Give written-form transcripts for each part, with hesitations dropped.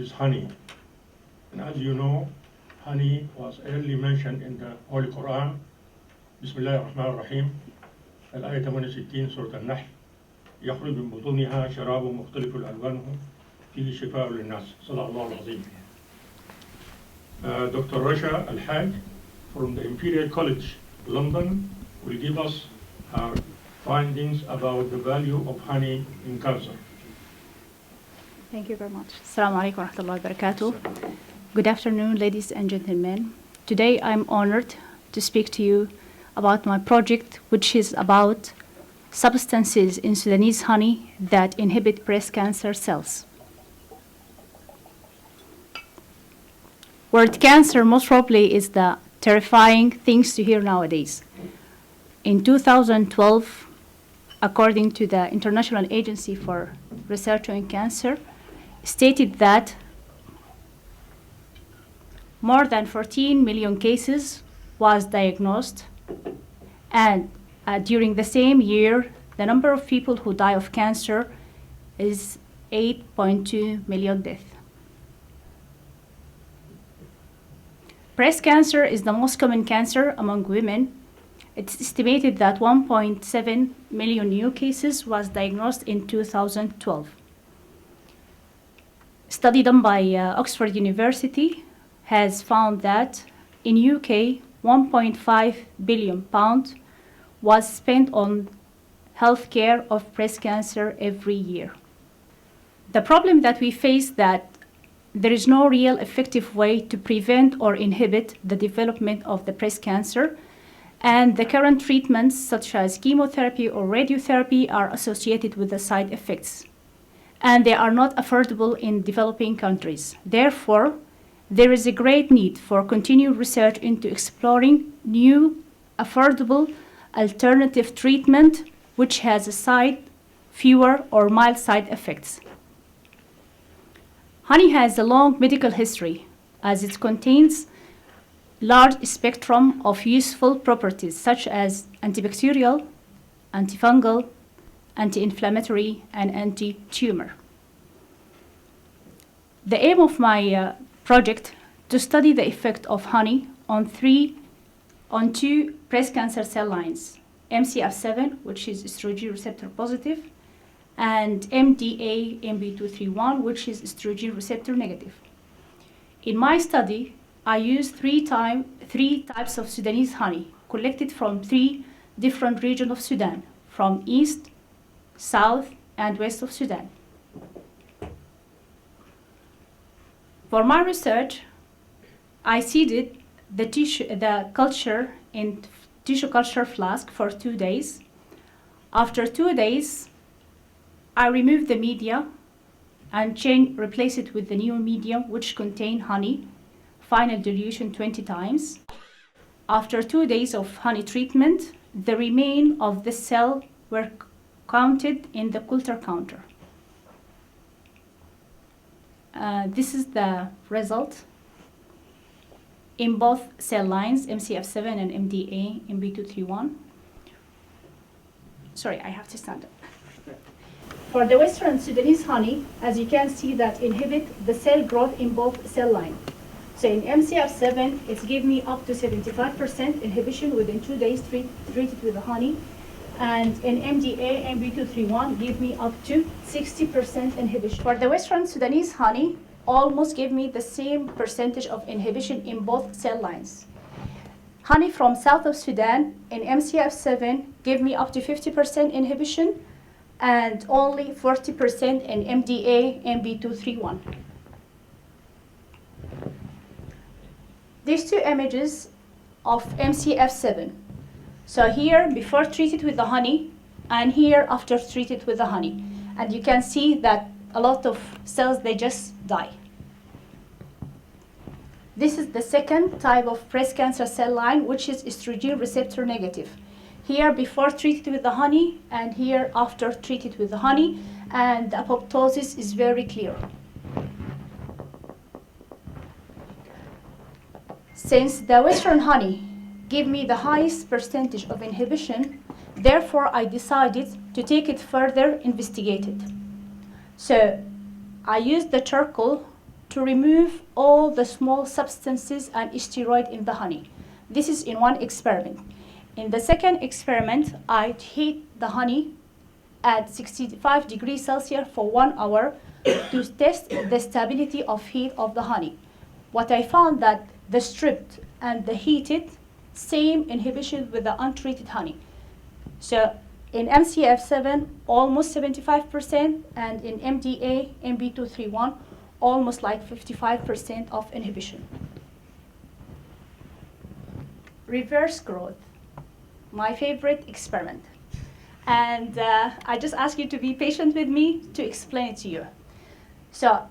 is honey. And as you know, honey was early mentioned in the Holy Quran. Bismillah ar-Rahman ar-Rahim. الآية 68 سورة النحل. يخرج من بطونها شراب مختلف ألوانه فيه شفاء للناس. صدق الله العظيم. Dr. Rasha Alhaj from the Imperial College, London, will give us her findings about the value of honey in cancer. Thank you very much. Assalamu alaikum wa rahmatullahi wa barakatuh. Good afternoon, ladies and gentlemen. Today I'm honored to speak to you about my project, which is about substances in Sudanese honey that inhibit breast cancer cells. Word cancer most probably is the terrifying things to hear nowadays. In 2012, according to the International Agency for Research on Cancer, stated that more than 14 million cases was diagnosed, and during the same year, the number of people who die of cancer is 8.2 million deaths. Breast cancer is the most common cancer among women. It's estimated that 1.7 million new cases was diagnosed in 2012. Study done by Oxford University has found that in UK, 1.5 billion pounds was spent on healthcare of breast cancer every year. The problem that we face that there is no real effective way to prevent or inhibit the development of the breast cancer, and the current treatments such as chemotherapy or radiotherapy are associated with the side effects, and they are not affordable in developing countries. Therefore, there is a great need for continued research into exploring new, affordable, alternative treatment which has fewer or mild side effects. Honey has a long medical history as it contains large spectrum of useful properties such as antibacterial, antifungal, anti-inflammatory, and anti-tumor. The aim of my project to study the effect of honey on two breast cancer cell lines, MCF7, which is estrogen receptor positive, and MDA MB231, which is estrogen receptor negative. In my study, I used three types of Sudanese honey collected from 3 different regions of Sudan, from east, south, and west of Sudan. For my research, I seeded the culture in tissue culture flask for 2 days. After 2 days, I removed the media and replace it with the new medium which contain honey, final dilution 20 times. After 2 days of honey treatment, the remain of the cell were counted in the culture counter. This is the result in both cell lines, MCF7 and MDA MB231. Sorry, I have to stand up. For the Western Sudanese honey, as you can see, that inhibit the cell growth in both cell lines. So in MCF7, it's give me up to 75% inhibition within 2 days treated with the honey. And in MDA MB231, give me up to 60% inhibition. For the Western Sudanese honey, almost give me the same percentage of inhibition in both cell lines. Honey from south of Sudan in MCF7 give me up to 50% inhibition, and only 40% in MDA MB231. These 2 images of MCF7. So here before treated with the honey, and here after treated with the honey. And you can see that a lot of cells, they just die. This is the second type of breast cancer cell line, which is estrogen receptor negative. Here before treated with the honey, and here after treated with the honey, and the apoptosis is very clear. Since the Western honey gave me the highest percentage of inhibition, therefore I decided to take it further investigated. So I used the charcoal to remove all the small substances and steroid in the honey. This is in one experiment. In the second experiment, I heat the honey at 65 degrees Celsius for 1 hour to test the stability of heat of the honey. What I found that the stripped and the heated, same inhibition with the untreated honey. So in MCF7, almost 75%, and in MDA, MB231, almost like 55% of inhibition. Reverse growth, my favorite experiment. And I just ask you to be patient with me to explain it to you. So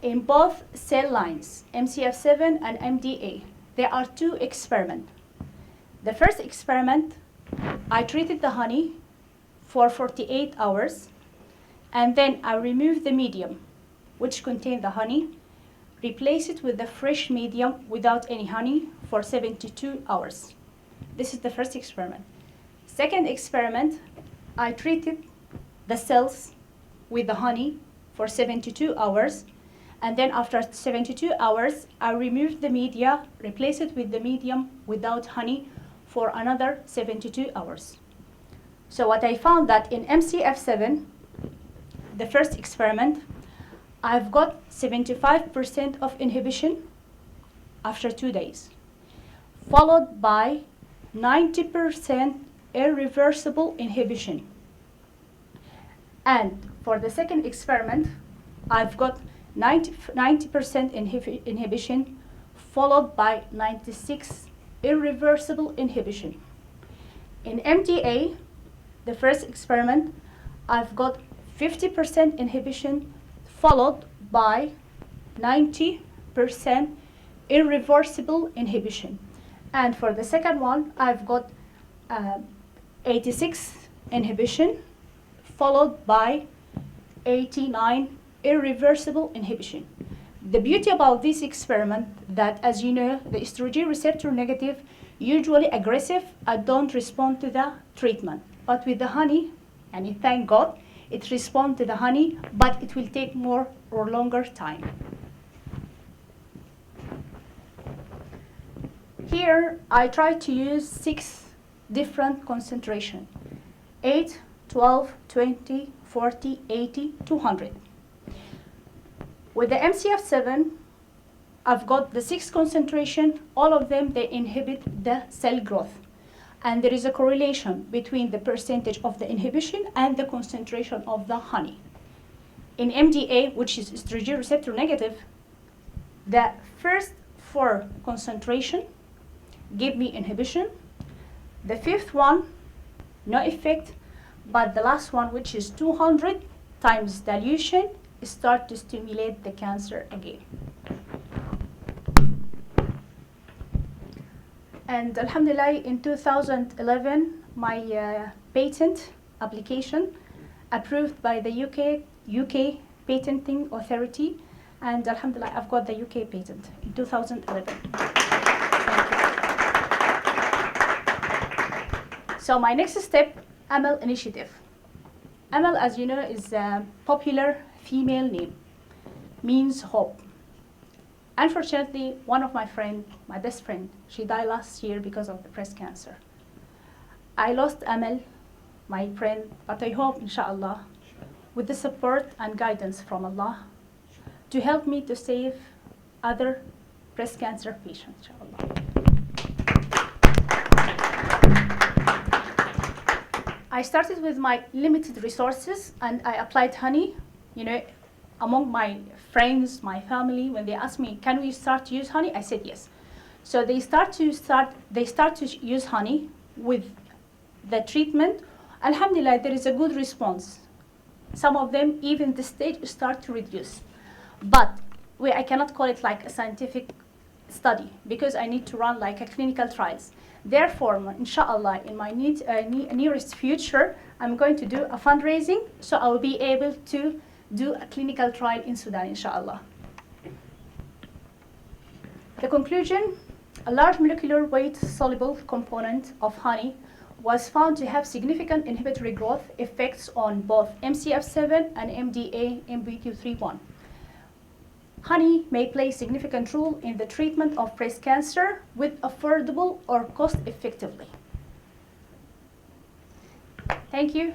in both cell lines, MCF7 and MDA, there are 2 experiments. The first experiment, I treated the honey for 48 hours, and then I removed the medium, which contained the honey, replace it with the fresh medium without any honey for 72 hours. This is the first experiment. Second experiment, I treated the cells with the honey for 72 hours, and then after 72 hours, I removed the media, replaced it with the medium without honey for another 72 hours. So what I found that in MCF7, the first experiment, I've got 75% of inhibition after 2 days, followed by 90% irreversible inhibition. And for the second experiment, I've got 90% inhibition, followed by 96 irreversible inhibition. In MDA, the first experiment, I've got 50% inhibition, followed by 90% irreversible inhibition. And for the second one, I've got 86 inhibition, followed by 89 irreversible inhibition. The beauty about this experiment that, as you know, the estrogen receptor negative, usually aggressive, don't respond to the treatment. But with the honey, and thank God, it responds to the honey, but it will take more or longer time. Here, I try to use 6 different concentration: 8, 12, 20, 40, 80, 200. With the MCF7, I've got the 6 concentration. All of them, they inhibit the cell growth. And there is a correlation between the percentage of the inhibition and the concentration of the honey. In MDA, which is estrogen receptor negative, the first 4 concentration give me inhibition. The 5th one, no effect, but the last one, which is 200 times dilution, start to stimulate the cancer again. And alhamdulillah, in 2011, my patent application approved by the UK Patenting Authority, and alhamdulillah, I've got the UK patent in 2011. So my next step, Amal initiative. Amal, as you know, is a popular female name, means hope. Unfortunately, one of my friends, my best friend, she died last year because of the breast cancer. I lost Amal, my friend, but I hope, inshallah, with the support and guidance from Allah, to help me to save other breast cancer patients, inshallah. I started with my limited resources, and I applied honey, among my friends, my family. When they asked me, can we start to use honey? I said yes. So they start to use honey with the treatment. Alhamdulillah, there is a good response. Some of them, even the stage, start to reduce. But I cannot call it like a scientific study, because I need to run like a clinical trials. Therefore, inshallah, in my nearest future, I'm going to do a fundraising, so I will be able to do a clinical trial in Sudan, inshallah. The conclusion, a large molecular weight soluble component of honey was found to have significant inhibitory growth effects on both MCF7 and MDA MB231. honey may play a significant role in the treatment of breast cancer with affordable or cost effectively. Thank you.